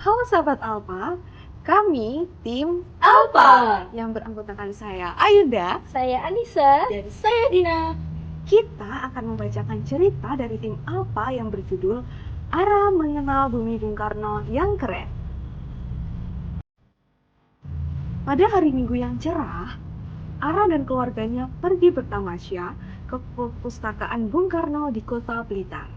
Halo sahabat Alpa, kami tim Alpa yang beranggotakan saya Ayunda, Saya Anissa, dan saya Dina. kita akan membacakan cerita dari tim Alpa yang berjudul Ara Mengenal Bumi Bung Karno yang Keren. Pada hari Minggu yang cerah, Ara dan keluarganya pergi bertamasya ke perpustakaan Bung Karno di Kota Blitar.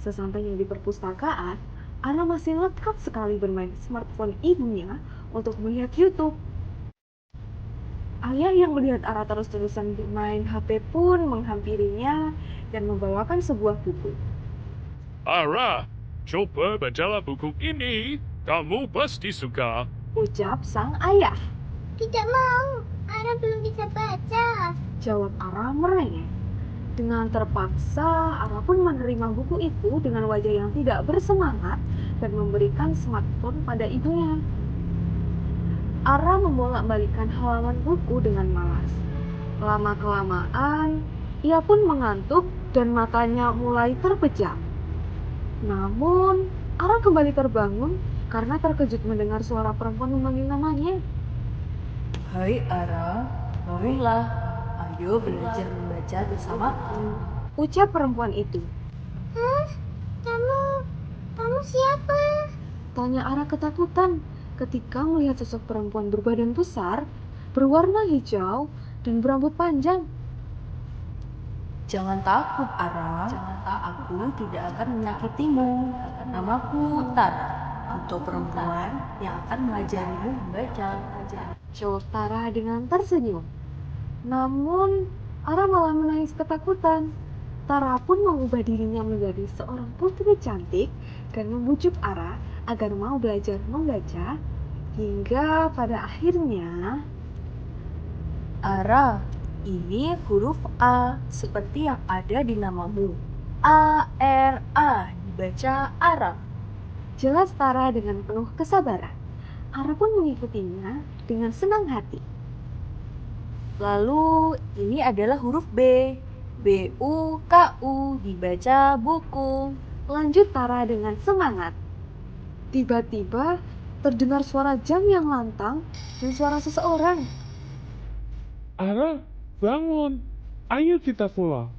Sesampainya di perpustakaan, Ara masih lekat sekali bermain smartphone ibunya untuk melihat YouTube. Ayah yang melihat Ara terus-terusan bermain HP pun menghampirinya dan membawakan sebuah buku. Ara, coba bacalah buku ini. Kamu pasti suka. Ucap sang ayah. tidak mau. Ara belum bisa baca. Jawab Ara merengek. Dengan terpaksa, Ara pun menerima buku itu dengan wajah yang tidak bersemangat dan memberikan smartphone pada ibunya. Ara membolak-balikan halaman buku dengan malas. Lama-kelamaan, ia pun mengantuk dan matanya mulai terpejam. Namun, Ara kembali terbangun karena terkejut mendengar suara perempuan memanggil namanya. Hai Ara, bangunlah. Ayo belajar membaca bersamaku. Ucap perempuan itu. Hah? Kamu siapa? Tanya Ara ketakutan ketika melihat sosok perempuan berbadan besar, berwarna hijau, dan berambut panjang. Jangan takut Ara, aku tidak akan menyakitimu. Namaku Tara, untuk perempuan yang akan mengajarimu membaca. Jawab Tara dengan tersenyum. Namun, Ara malah menangis ketakutan. Tara pun mengubah dirinya menjadi seorang putri cantik dan membujuk Ara agar mau belajar membaca, hingga pada akhirnya Ara, ini huruf A seperti yang ada di namamu. A-R-A dibaca Ara. jelas Tara dengan penuh kesabaran. Ara pun mengikutinya dengan senang hati. Lalu ini adalah huruf B. B-U-K-U dibaca buku. Lanjut Tara dengan semangat. Tiba-tiba terdengar suara jam yang lantang dan suara seseorang. Ara, bangun. Ayo kita pulang.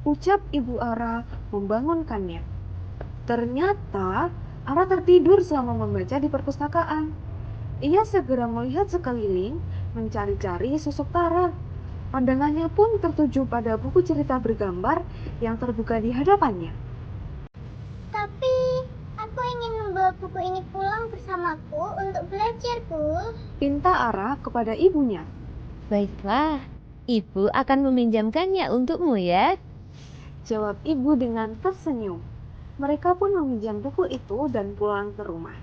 Ucap Ibu Ara membangunkannya. Ternyata Ara tertidur selama membaca di perpustakaan. Ia segera melihat sekeliling, mencari-cari sosok Tara. Pandangannya pun tertuju pada buku cerita bergambar yang terbuka di hadapannya. Tapi aku ingin membawa buku ini pulang bersamaku untuk belajar, Bu. Pinta Ara kepada ibunya. Baiklah, ibu akan meminjamkannya untukmu ya. Jawab ibu dengan tersenyum. Mereka pun meminjam buku itu dan pulang ke rumah.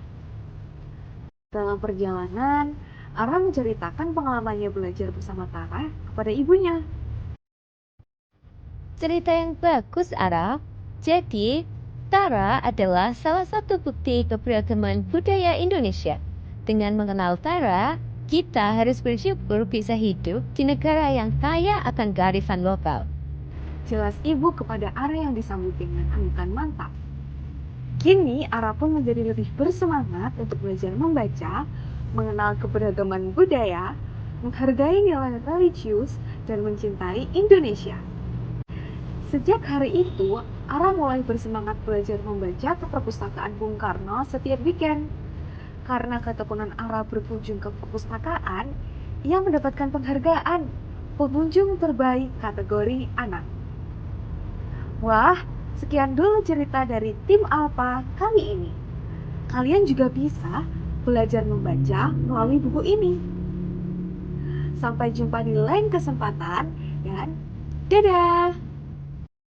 Dalam perjalanan, Ara menceritakan pengalamannya belajar bersama Tara kepada ibunya. Cerita yang bagus, Ara. Jadi, Tara adalah salah satu bukti keberagaman budaya Indonesia. Dengan mengenal Tara, kita harus bersyukur bisa hidup di negara yang kaya akan kearifan lokal. Jelas ibu kepada Ara yang disambut dengan anggukan mantap. Kini Ara pun menjadi lebih bersemangat untuk belajar membaca, mengenal keberagaman budaya, menghargai nilai religius, dan mencintai Indonesia. Sejak hari itu, Ara mulai bersemangat belajar membaca ke perpustakaan Bung Karno setiap weekend. Karena ketekunan Ara berkunjung ke perpustakaan, ia mendapatkan penghargaan pengunjung terbaik kategori anak. Wah, sekian dulu cerita dari tim Alpa kali ini. Kalian juga bisa belajar membaca melalui buku ini. Sampai jumpa di lain kesempatan dan dadah!